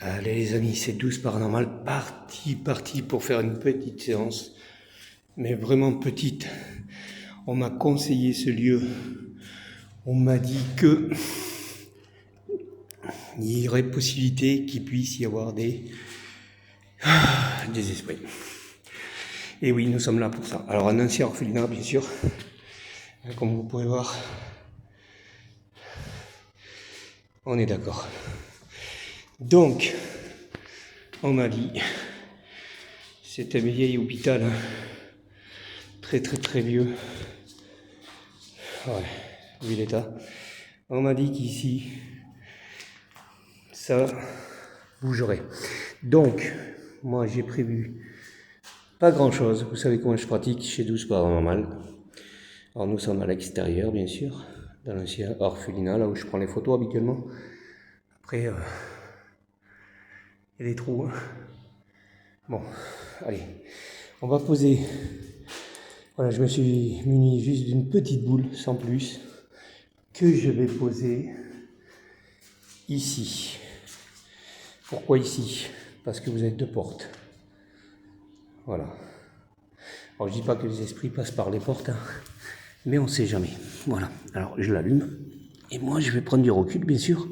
Allez les amis, c'est 12 paranormal, parti pour faire une petite séance, mais vraiment petite. On m'a conseillé ce lieu, on m'a dit que il y aurait possibilité qu'il puisse y avoir des esprits. Et oui, nous sommes là pour ça. Alors un ancien orphelinat, bien sûr, comme vous pouvez voir, on est d'accord. Donc, on m'a dit, c'est un vieil hôpital, hein, très vieux. Ouais, vu l'état. On m'a dit qu'ici, ça bougerait. Donc, moi j'ai prévu pas grand chose. Vous savez comment je pratique chez 12 Paranormal. Alors nous sommes à l'extérieur, bien sûr, dans l'ancien orphelinat, là où je prends les photos habituellement. Après, il y a des trous. Hein. Bon, allez, on va poser. Voilà, je me suis muni juste d'une petite boule, sans plus, que je vais poser ici. Pourquoi ici? Parce que vous avez deux portes. Voilà. Alors je dis pas que les esprits passent par les portes, hein, mais on sait jamais. Voilà. Alors je l'allume. Et moi je vais prendre du recul, bien sûr.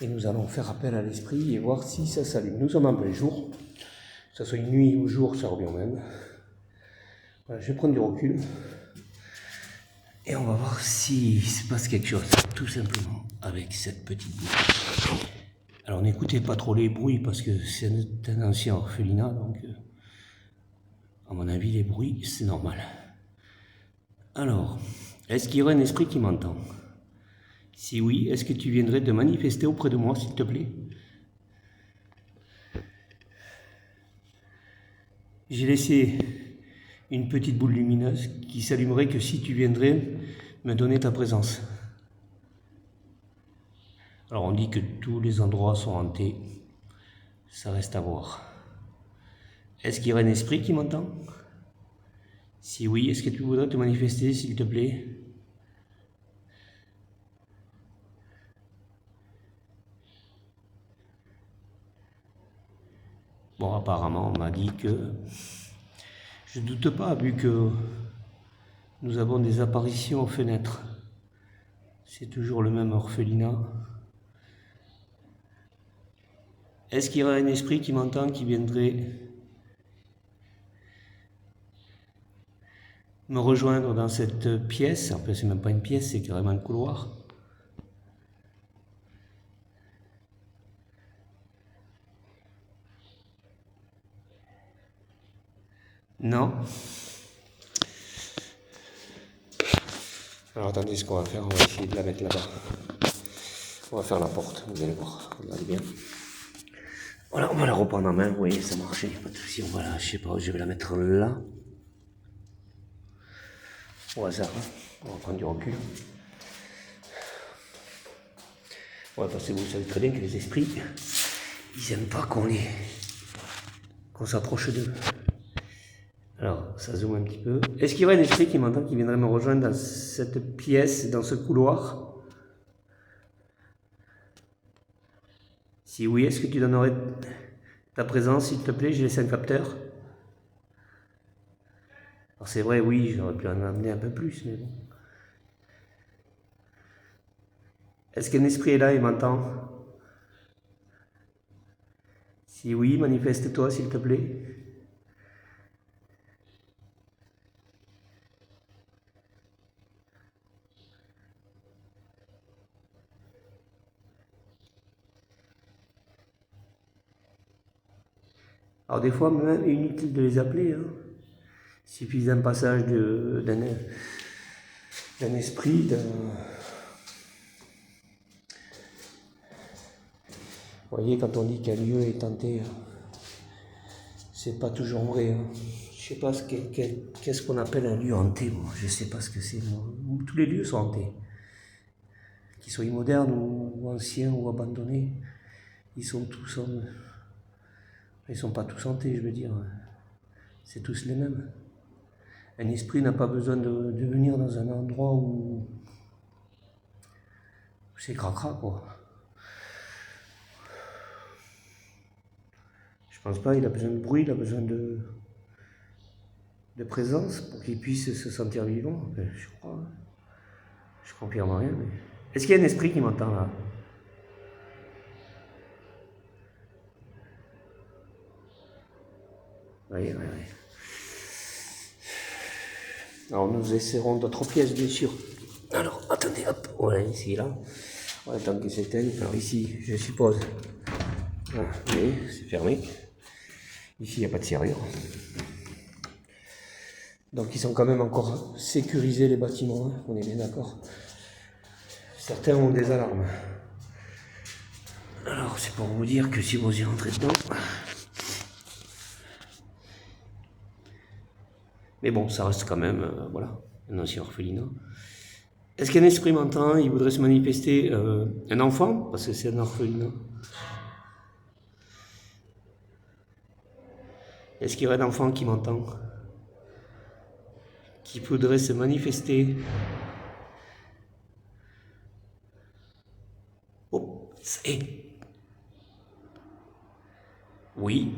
Et nous allons faire appel à l'esprit et voir si ça s'allume. Nous sommes en plein jour. Que ce soit une nuit ou jour, ça revient au même. Voilà, je vais prendre du recul. Et on va voir s'il se passe quelque chose, tout simplement, avec cette petite boule. Alors n'écoutez pas trop les bruits, parce que c'est un ancien orphelinat, donc à mon avis, les bruits, c'est normal. Alors, est-ce qu'il y aurait un esprit qui m'entend? Si oui, est-ce que tu viendrais te manifester auprès de moi, s'il te plaît? J'ai laissé une petite boule lumineuse qui s'allumerait que si tu viendrais me donner ta présence. Alors on dit que tous les endroits sont hantés, ça reste à voir. Est-ce qu'il y aurait un esprit qui m'entend? Si oui, est-ce que tu voudrais te manifester, s'il te plaît? Bon, apparemment, on m'a dit que... Je ne doute pas, vu que nous avons des apparitions aux fenêtres. C'est toujours le même orphelinat. Est-ce qu'il y aurait un esprit qui m'entend, qui viendrait me rejoindre dans cette pièce? En fait, c'est même pas une pièce, c'est carrément un couloir. Non. Alors attendez, ce qu'on va faire, on va essayer de la mettre là-bas. On va faire la porte, vous allez voir, regardez bien. Voilà, on va la reprendre en main, vous voyez, ça marchait, pas de souci, on va la, je sais pas, je vais la mettre là. Au hasard, hein. On va prendre du recul. Ouais, parce que vous savez très bien que les esprits, ils aiment pas qu'on s'approche d'eux. Alors, ça zoome un petit peu. Est-ce qu'il y aurait un esprit qui m'entend, qui viendrait me rejoindre dans cette pièce, dans ce couloir? Si oui, est-ce que tu donnerais ta présence, s'il te plaît? J'ai laissé un capteur. Alors c'est vrai, oui, j'aurais pu en amener un peu plus, mais bon. Est-ce qu'un esprit est là et m'entend? Si oui, manifeste-toi, s'il te plaît. Alors des fois, même inutile de les appeler, hein. Il suffit d'un passage d'un esprit, Vous voyez, quand on dit qu'un lieu est hanté, c'est pas toujours vrai. Hein. Je sais pas qu'est-ce qu'on appelle un lieu hanté, moi. Je sais pas ce que c'est. Tous les lieux sont hantés. Qu'ils soient modernes ou anciens ou abandonnés, ils sont tous ils sont pas tous hantés, je veux dire. C'est tous les mêmes. Un esprit n'a pas besoin de venir dans un endroit où c'est cracra, quoi. Je pense pas, il a besoin de bruit, il a besoin de présence pour qu'il puisse se sentir vivant. Enfin, je crois. Je confirme rien, mais... Est-ce qu'il y a un esprit qui m'entend là? Oui. Alors nous essaierons d'autres pièces, bien sûr. Alors, attendez, hop, voilà, ici, là. On attend qu'il s'éteigne. Alors ici, je suppose. Voilà, oui, c'est fermé. Ici, il n'y a pas de serrure. Donc ils sont quand même encore sécurisés, les bâtiments, hein, on est bien d'accord. Certains ont des alarmes. Alors c'est pour vous dire que si vous y rentrez dedans... Mais bon, ça reste quand même, voilà, un ancien orphelinat. Est-ce qu'un esprit m'entend? Il voudrait se manifester un enfant, parce que c'est un orphelinat. Est-ce qu'il y aurait un enfant qui m'entend? Qui voudrait se manifester? Oh, c'est... Oui.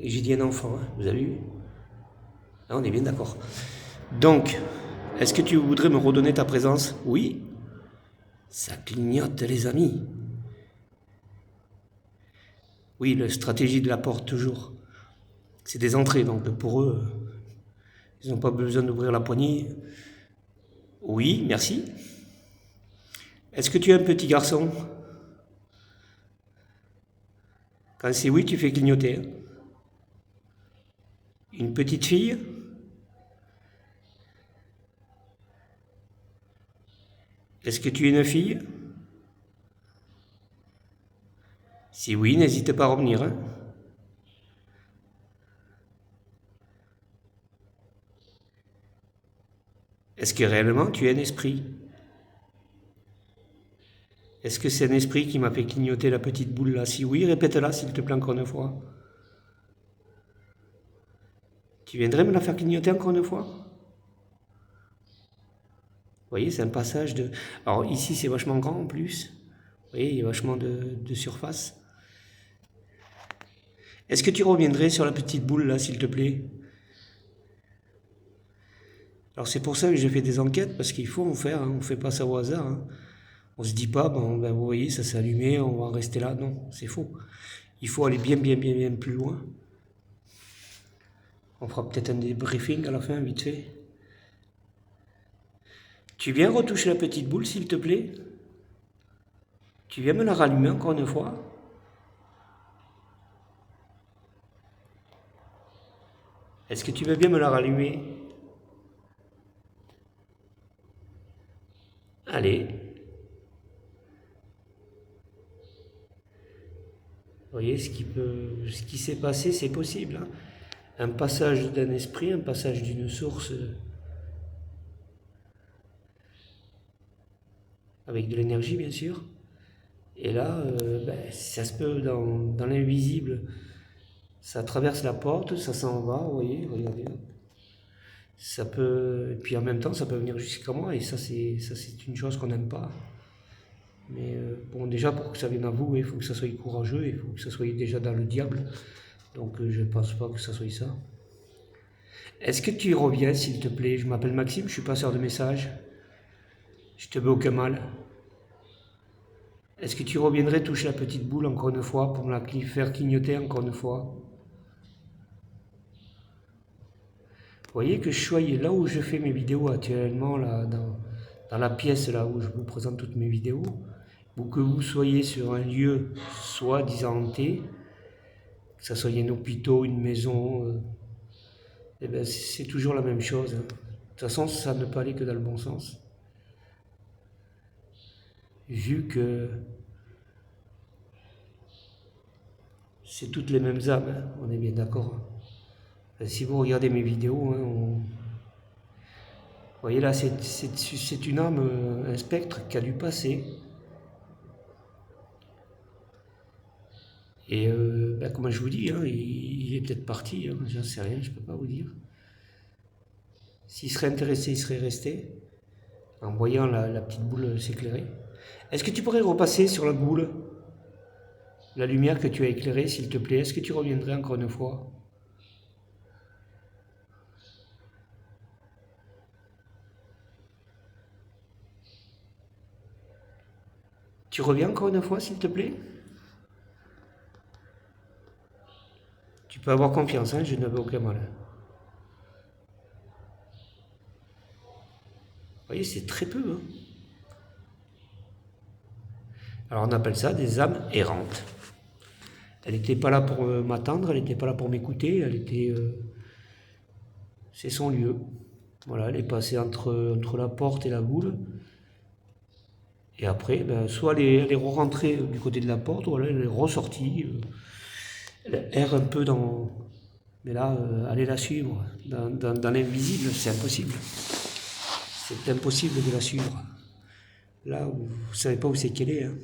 Et j'ai dit un enfant, hein, vous avez vu? Là, on est bien d'accord. Donc, est-ce que tu voudrais me redonner ta présence? Oui. Ça clignote, les amis. Oui, la stratégie de la porte, toujours. C'est des entrées, donc pour eux, ils n'ont pas besoin d'ouvrir la poignée. Oui, merci. Est-ce que tu es un petit garçon? Quand c'est oui, tu fais clignoter. Une petite fille? Est-ce que tu es une fille? Si oui, n'hésite pas à revenir. Hein. Est-ce que réellement tu es un esprit? Est-ce que c'est un esprit qui m'a fait clignoter la petite boule là? Si oui, répète-la s'il te plaît encore une fois. Tu viendrais me la faire clignoter encore une fois? Vous voyez, c'est un passage de... Alors ici, c'est vachement grand en plus. Vous voyez, il y a vachement de surface. Est-ce que tu reviendrais sur la petite boule là, s'il te plaît? Alors c'est pour ça que j'ai fait des enquêtes, parce qu'il faut en faire, hein. On ne fait pas ça au hasard. Hein. On ne se dit pas, bon, ben, vous voyez, ça s'est allumé, on va en rester là. Non, c'est faux. Il faut aller bien plus loin. On fera peut-être un débriefing à la fin, vite fait. Tu viens retoucher la petite boule, s'il te plaît? Tu viens me la rallumer encore une fois? Est-ce que tu veux bien me la rallumer? Allez. Vous voyez, ce qui s'est passé, c'est possible. Hein. Un passage d'un esprit, un passage d'une source avec de l'énergie, bien sûr. Et là, ça se peut dans l'invisible. Ça traverse la porte, ça s'en va, vous voyez, regardez. Ça peut, et puis en même temps, ça peut venir jusqu'à moi, et ça c'est une chose qu'on n'aime pas. Mais bon, déjà, pour que ça vienne à vous, il faut que ça soit courageux, il faut que ça soit déjà dans le diable. Donc je ne pense pas que ça soit ça. Est-ce que tu y reviens, s'il te plaît? Je m'appelle Maxime, je suis passeur de messages. Je te veux aucun mal. Est-ce que tu reviendrais toucher la petite boule encore une fois pour me la faire clignoter encore une fois? Vous voyez que je sois là où je fais mes vidéos actuellement, là, dans la pièce là où je vous présente toutes mes vidéos, ou que vous soyez sur un lieu soi-disant hanté, que ce soit un hôpital, une maison, eh ben c'est toujours la même chose. Hein. De toute façon, ça ne peut aller que dans le bon sens. Vu que c'est toutes les mêmes âmes, hein, on est bien d'accord. Si vous regardez mes vidéos, hein, vous voyez là, c'est une âme, un spectre qui a dû passer. Et comme je vous dis, hein, il est peut-être parti, hein, j'en sais rien, je ne peux pas vous dire. S'il serait intéressé, il serait resté, en voyant la petite boule s'éclairer. Est-ce que tu pourrais repasser sur la boule la lumière que tu as éclairée, s'il te plaît? Est-ce que tu reviendrais encore une fois? Tu reviens encore une fois, s'il te plaît? Tu peux avoir confiance, hein, je n'avais aucun mal. Vous voyez, c'est très peu. Hein. Alors on appelle ça des âmes errantes. Elle n'était pas là pour m'attendre, elle n'était pas là pour m'écouter, elle était... c'est son lieu. Voilà, elle est passée entre la porte et la boule. Et après, ben, soit elle est rentrée du côté de la porte, ou alors elle est ressortie. Elle erre un peu dans... Mais là, aller la suivre dans l'invisible, c'est impossible. C'est impossible de la suivre. Là, vous ne savez pas où c'est qu'elle est. Hein.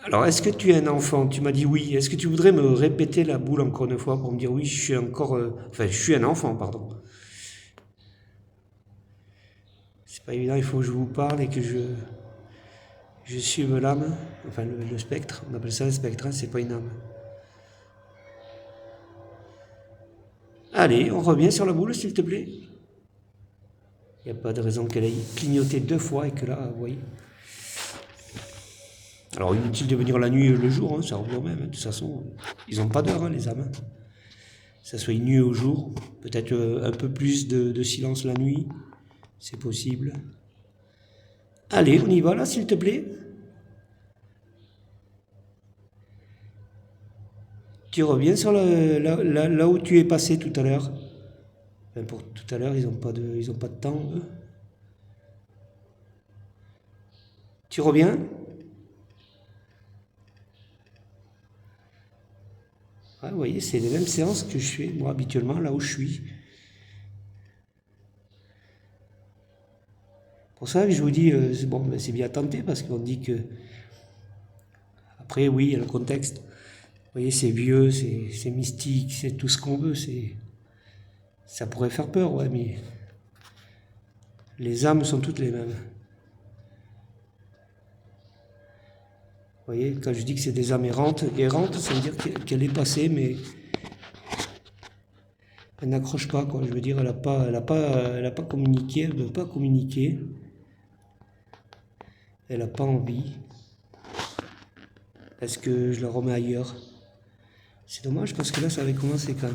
Alors, est-ce que tu es un enfant? Tu m'as dit oui. Est-ce que tu voudrais me répéter la boule encore une fois pour me dire oui, je suis encore... enfin, je suis un enfant, pardon. C'est pas évident, il faut que je vous parle et que je suive l'âme, enfin le spectre. On appelle ça le spectre, hein, c'est pas une âme. Allez, on revient sur la boule, s'il te plaît. Il n'y a pas de raison qu'elle ait clignoté 2 fois et que là, vous voyez. Alors, inutile de venir la nuit et le jour, hein, ça revient au même. Hein. De toute façon, ils n'ont pas d'heure, hein, les âmes. Hein. Que ça soit nuit ou jour, peut-être un peu plus de silence la nuit, c'est possible. Allez, on y va là, s'il te plaît. Tu reviens sur là où tu es passé tout à l'heure. Enfin, pour tout à l'heure, ils n'ont pas de temps, eux. Tu reviens? Ah, vous voyez, c'est les mêmes séances que je fais, moi, habituellement, là où je suis. Pour ça que je vous dis, c'est bon, ben, c'est bien tenté, parce qu'on dit que... Après, oui, il y a le contexte. Vous voyez, c'est vieux, c'est mystique, c'est tout ce qu'on veut, ça pourrait faire peur, ouais, mais les âmes sont toutes les mêmes. Vous voyez, quand je dis que c'est des âmes errantes, ça veut dire qu'elle est passée, mais elle n'accroche pas, quoi. Je veux dire, elle a pas communiqué, elle ne veut pas communiquer. Elle n'a pas envie. Est-ce que je la remets ailleurs? C'est dommage parce que là, ça avait commencé quand même.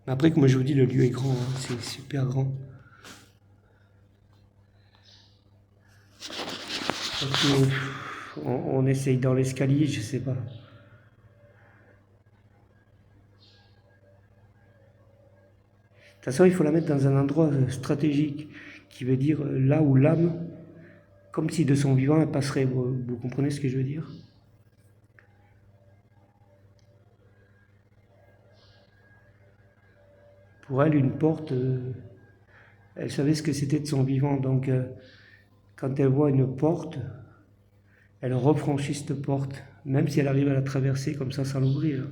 Mais après, comme je vous dis, le lieu est grand, hein, c'est super grand. Donc, on essaye dans l'escalier, je sais pas. De toute façon, il faut la mettre dans un endroit stratégique, qui veut dire là où l'âme, comme si de son vivant, elle passerait. Vous comprenez ce que je veux dire? Pour elle, une porte, elle savait ce que c'était de son vivant. Donc, quand elle voit une porte, elle refranchit cette porte, même si elle arrive à la traverser comme ça sans l'ouvrir.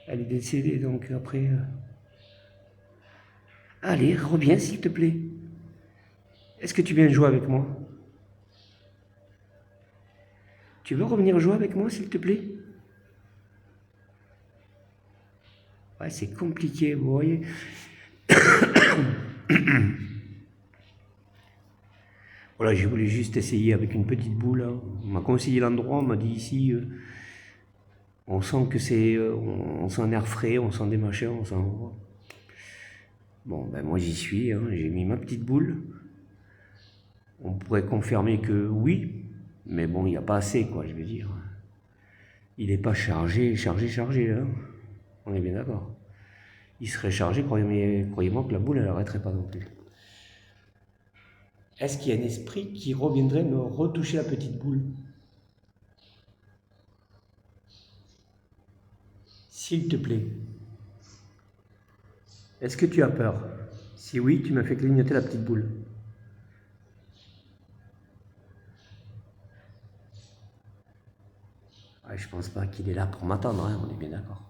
Elle est décédée, donc après... Allez, reviens s'il te plaît. Est-ce que tu viens jouer avec moi? Tu veux revenir jouer avec moi s'il te plaît? Ouais, c'est compliqué, vous voyez. Voilà, j'ai voulu juste essayer avec une petite boule. Hein. On m'a conseillé l'endroit, on m'a dit ici, on sent que c'est, on sent un air frais, on sent des machins, on sent... Bon, ben moi j'y suis, hein, j'ai mis ma petite boule. On pourrait confirmer que oui, mais bon, il n'y a pas assez, quoi, je veux dire. Il n'est pas chargé, hein. On est bien d'accord. Il serait chargé, croyez-moi que la boule, elle n'arrêterait pas non plus. Est-ce qu'il y a un esprit qui reviendrait me retoucher la petite boule? S'il te plaît. Est-ce que tu as peur? Si oui, tu m'as fait clignoter la petite boule. Ouais, je pense pas qu'il est là pour m'attendre, hein, on est bien d'accord.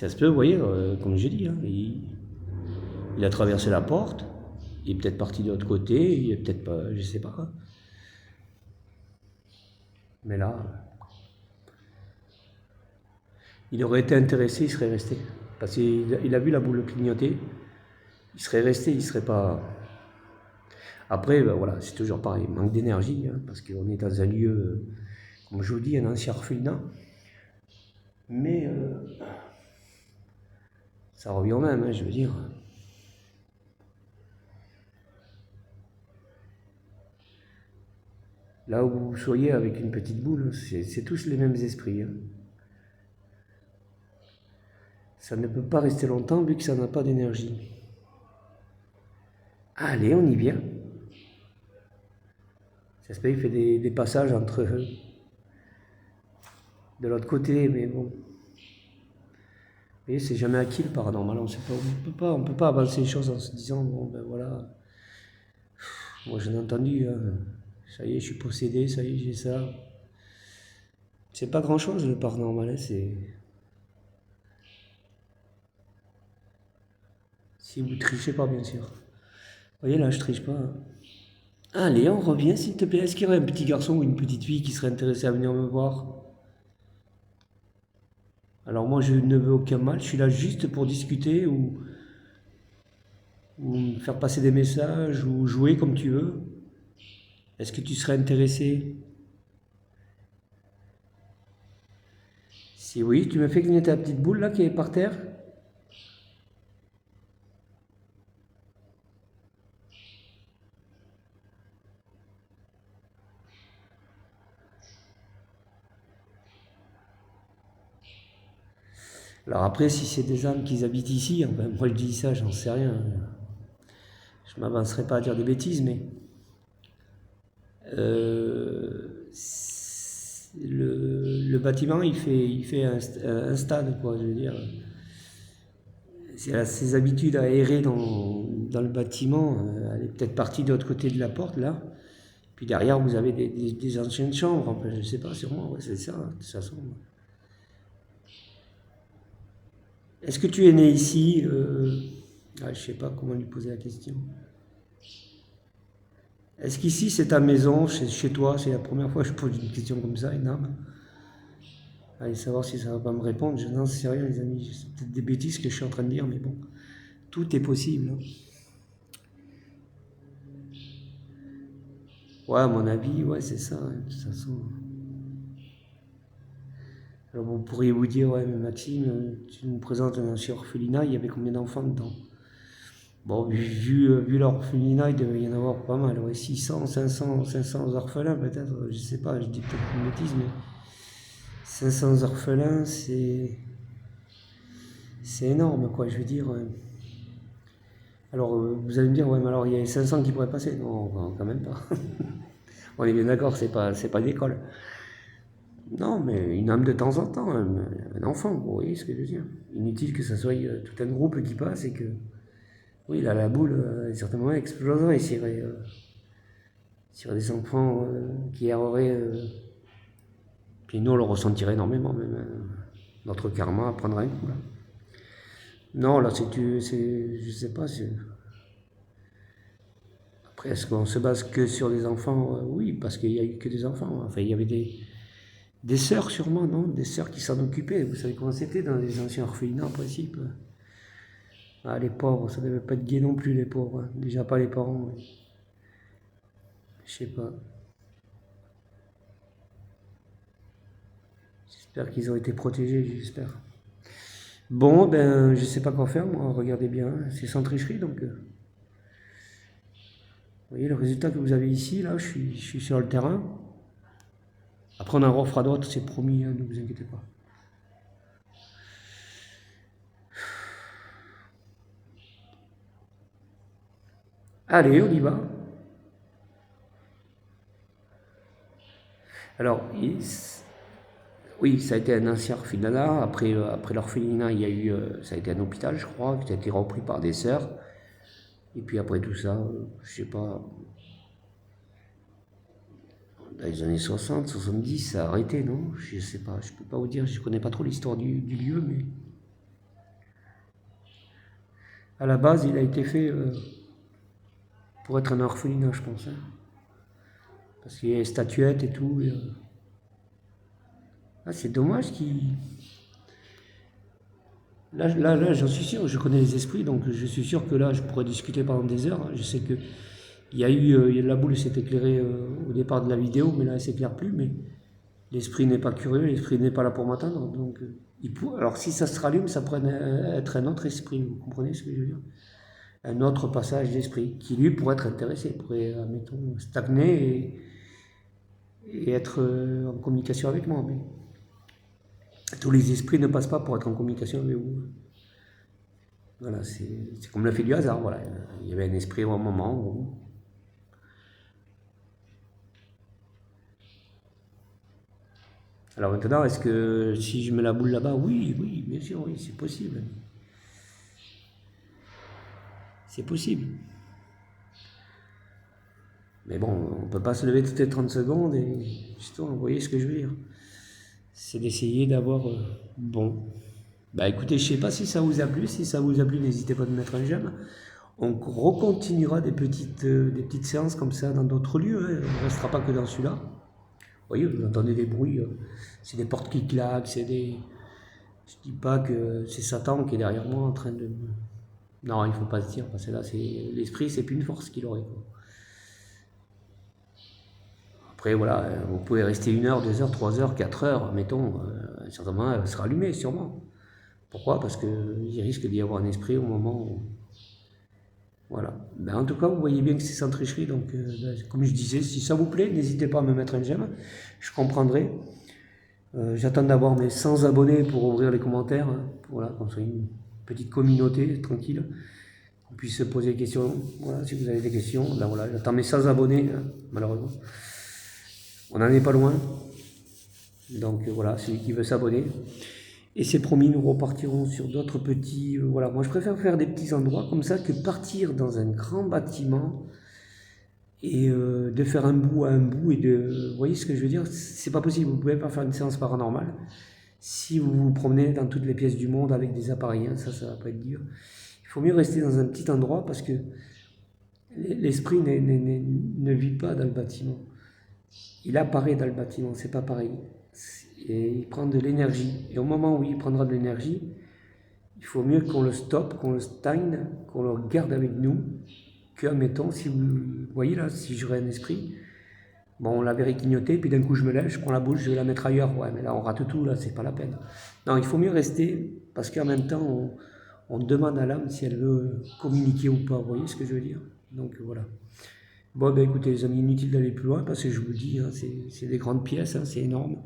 Ça se peut, vous voyez, comme j'ai dit, hein, il a traversé la porte, il est peut-être parti de l'autre côté, il est peut-être pas, je sais pas. Mais là, il aurait été intéressé, il serait resté. Parce qu'il a vu la boule clignoter, il serait resté, il serait pas... Après, ben voilà, c'est toujours pareil, manque d'énergie, hein, parce qu'on est dans un lieu, comme je vous dis, un ancien orphelinat. Mais ça revient au même, hein, je veux dire. Là où vous soyez avec une petite boule, c'est tous les mêmes esprits. Hein. Ça ne peut pas rester longtemps vu que ça n'a pas d'énergie. Allez, on y vient. J'espère qu'il fait des passages entre eux. De l'autre côté, mais bon. Vous voyez, c'est jamais acquis le paranormal. On peut pas avancer les choses en se disant, bon ben voilà, moi j'en ai entendu, hein. Ça y est, je suis possédé, ça y est, j'ai ça. C'est pas grand chose le paranormal, hein, c'est. Si vous trichez pas, bien sûr. Vous voyez, là, je triche pas. Hein. Allez, on revient, s'il te plaît. Est-ce qu'il y aurait un petit garçon ou une petite fille qui serait intéressé à venir me voir? Alors moi, je ne veux aucun mal. Je suis là juste pour discuter ou me faire passer des messages ou jouer comme tu veux. Est-ce que tu serais intéressé? Si oui, tu me fais clignoter ta petite boule là qui est par terre? Alors après, si c'est des âmes qui habitent ici, ben, moi je dis ça, j'en sais rien. Je m'avancerai pas à dire des bêtises, mais le bâtiment, il fait un stade, quoi, je veux dire. C'est ses habitudes à errer dans le bâtiment, elle est peut-être partie de l'autre côté de la porte, là. Puis derrière, vous avez des anciennes chambres, enfin, je sais pas, sûrement, ouais, c'est ça, de toute façon. Est-ce que tu es né ici je sais pas comment lui poser la question. Est-ce qu'ici, c'est ta maison, chez toi? C'est la première fois que je pose une question comme ça, une âme. Allez savoir si ça va pas me répondre, je n'en sais rien, les amis. C'est peut-être des bêtises que je suis en train de dire, mais bon, tout est possible. Hein. Ouais, à mon avis, ouais, c'est ça, hein, de toute façon. Alors vous pourriez vous dire, ouais, mais Maxime, tu nous présentes un ancien orphelinat, il y avait combien d'enfants dedans? Bon, vu l'orphelinat, il devait y en avoir pas mal, ouais, 600, 500 orphelins peut-être, je sais pas, je dis peut-être une bêtise, mais 500 orphelins, c'est énorme, quoi, je veux dire. Alors, vous allez me dire, ouais, mais alors il y a 500 qui pourraient passer. Non, quand même pas. On est bien d'accord, c'est pas une école. Non, mais une âme de temps en temps, un enfant, vous voyez ce que je veux dire. Inutile que ça soit tout un groupe qui passe et que, oui, là, la boule, certainement exploserait s'il y aurait des enfants qui erreraient. Puis nous, on le ressentirait énormément, même. Notre karma prendrait un coup, là. Non, là, je sais pas, après, est-ce qu'on se base que sur des enfants? Oui, parce qu'il n'y a eu que des enfants. Enfin, il y avait des sœurs sûrement, non? Des sœurs qui s'en occupaient. Vous savez comment c'était dans les anciens orphelinats en principe. Ah, les pauvres, ça devait pas être gai non plus, les pauvres. Hein. Déjà pas les parents. Mais... je sais pas. J'espère qu'ils ont été protégés, j'espère. Bon, ben, je sais pas quoi faire, moi. Regardez bien, hein. C'est sans tricherie, donc. Vous voyez le résultat que vous avez ici, là, je suis sur le terrain. Après, on en refera d'autres, c'est promis, hein, ne vous inquiétez pas. Allez, on y va. Alors, oui, ça a été un ancien orphelinat. Après l'orphelinat, il y a eu, ça a été un hôpital, je crois, qui a été repris par des sœurs. Et puis après tout ça, je sais pas, dans les années 60, 70, ça a arrêté, non? Je sais pas, je peux pas vous dire, je connais pas trop l'histoire du lieu, mais À la base, il a été fait pour être un orphelinat, je pense. Hein. Parce qu'il y a les statuettes et tout. Ah, c'est dommage qu'il... Là, j'en suis sûr, je connais les esprits, donc je suis sûr que là, je pourrais discuter pendant des heures. Je sais que la boule s'est éclairée au départ de la vidéo, mais là, elle ne s'éclaire plus. Mais l'esprit n'est pas curieux, l'esprit n'est pas là pour m'attendre. Donc, alors, si ça se rallume, ça pourrait être un autre esprit. Vous comprenez ce que je veux dire? Un autre passage d'esprit qui, lui, pourrait être intéressé, pourrait, admettons, stagner et être en communication avec moi. Mais tous les esprits ne passent pas pour être en communication avec vous. Voilà, c'est comme l'effet du hasard. Voilà. Il y avait un esprit au moment où... Alors maintenant, est-ce que si je mets la boule là-bas, oui, bien sûr, oui, c'est possible. C'est possible. Mais bon, on ne peut pas se lever toutes les 30 secondes et justement, vous voyez ce que je veux dire. C'est d'essayer d'avoir... bon. Bah écoutez, je ne sais pas si ça vous a plu. Si ça vous a plu, n'hésitez pas à mettre un j'aime. On recontinuera des petites séances comme ça dans d'autres lieux. Hein. On ne restera pas que dans celui-là. Vous voyez, vous entendez des bruits. C'est des portes qui claquent, c'est des... Je dis pas que c'est Satan qui est derrière moi en train de... Non, il ne faut pas se dire, parce que là, l'esprit, c'est plus une force qu'il aurait. Quoi. Après, voilà, vous pouvez rester 1 heure, 2 heures, 3 heures, 4 heures, mettons, certainement, elle sera allumée, sûrement. Pourquoi? Parce qu'il risque d'y avoir un esprit au moment où... Voilà. Ben, en tout cas, vous voyez bien que c'est sans tricherie, donc, comme je disais, si ça vous plaît, n'hésitez pas à me mettre un j'aime, je comprendrai. J'attends d'avoir mes 100 abonnés pour ouvrir les commentaires, hein. Voilà, qu'on soit une petite communauté tranquille, qu'on puisse se poser des questions. Voilà, si vous avez des questions, ben voilà, j'attends mes 100 abonnés, hein, malheureusement. On n'en est pas loin. Donc voilà, celui qui veut s'abonner. Et c'est promis, nous repartirons sur d'autres petits... voilà, moi je préfère faire des petits endroits comme ça que partir dans un grand bâtiment et de faire un bout à un bout et de... Vous voyez ce que je veux dire? C'est pas possible, vous pouvez pas faire une séance paranormale si vous vous promenez dans toutes les pièces du monde avec des appareils, hein, ça va pas être dur. Il faut mieux rester dans un petit endroit parce que l'esprit ne vit pas dans le bâtiment. Il apparaît dans le bâtiment, c'est pas pareil. Et il prend de l'énergie. Et au moment où il prendra de l'énergie, il faut mieux qu'on le stoppe, qu'on le stagne, qu'on le garde avec nous, que, admettons, si vous voyez là, si j'aurais un esprit, bon, on l'avait clignoté, puis d'un coup je me lève, je prends la boule, je vais la mettre ailleurs. Ouais, mais là on rate tout, là, c'est pas la peine. Non, il faut mieux rester, parce qu'en même temps, on demande à l'âme si elle veut communiquer ou pas. Vous voyez ce que je veux dire? Donc voilà. Bon, ben écoutez, les amis, inutile d'aller plus loin, parce que je vous dis, hein, c'est des grandes pièces, hein, c'est énorme.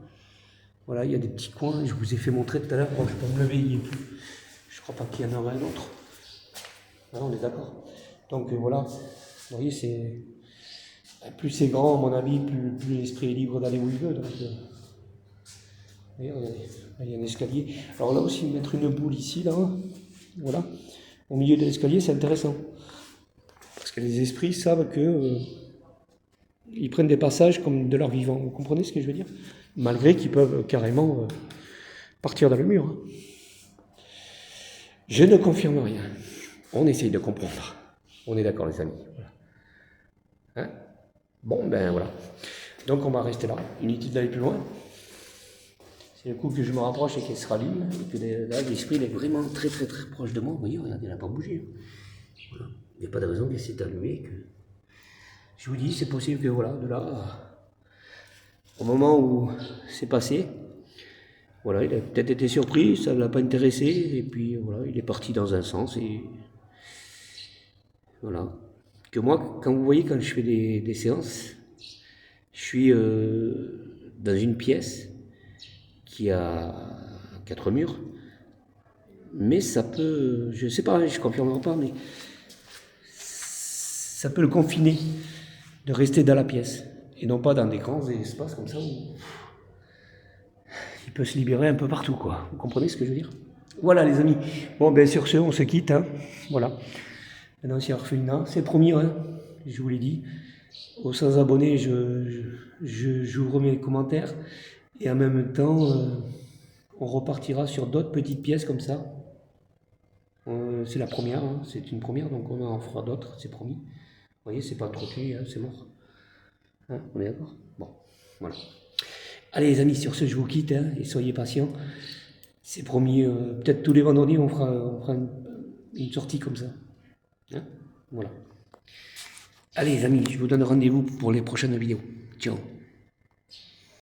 Voilà, il y a des petits coins, je vous ai fait montrer tout à l'heure, je peux me lever, il n'y est plus. Je crois pas qu'il y en aura un autre. Ah, on est d'accord. Donc voilà, vous voyez, plus c'est grand, à mon avis, plus l'esprit est libre d'aller où il veut. Donc, voyez, regardez, là, il y a un escalier. Alors là aussi, mettre une boule ici, là, voilà, au milieu de l'escalier, c'est intéressant. Parce que les esprits savent que ils prennent des passages comme de leur vivant. Vous comprenez ce que je veux dire? Malgré qu'ils peuvent carrément partir dans le mur. Hein. Je ne confirme rien. On essaye de comprendre. On est d'accord, les amis. Voilà. Hein? Bon, ben voilà. Donc on va rester là. Inutile d'aller plus loin. C'est le coup que je me rapproche et qu'elle se rallume. Et que là, l'esprit est vraiment très très très proche de moi. Vous voyez, regardez, elle n'a pas bougé. Voilà. Il n'y a pas de raison qu'elle s'est allumée. Je vous dis, c'est possible que voilà, de là, au moment où c'est passé, voilà, il a peut-être été surpris, ça ne l'a pas intéressé, et puis voilà, il est parti dans un sens, et voilà. Que moi, quand vous voyez, quand je fais des séances, je suis dans une pièce qui a 4 murs, mais ça peut, je ne sais pas, je ne confirmerai pas, mais ça peut le confiner de rester dans la pièce, et non pas dans des grands espaces comme ça où il peut se libérer un peu partout, quoi. Vous comprenez ce que je veux dire? Voilà, les amis. Bon, ben sur ce, on se quitte, hein. Voilà. Maintenant, c'est orphelinat. C'est promis, hein. Je vous l'ai dit. Aux 100 abonnés, j'ouvre mes commentaires. Et en même temps, on repartira sur d'autres petites pièces comme ça. C'est la première, hein, c'est une première, donc on en fera d'autres, c'est promis. Vous voyez, c'est pas trop tué, hein, c'est mort. Hein, on est d'accord? Bon, voilà. Allez les amis, sur ce je vous quitte, hein, et soyez patients. C'est promis, peut-être tous les vendredis on fera une sortie comme ça. Hein, voilà. Allez les amis, je vous donne rendez-vous pour les prochaines vidéos. Ciao.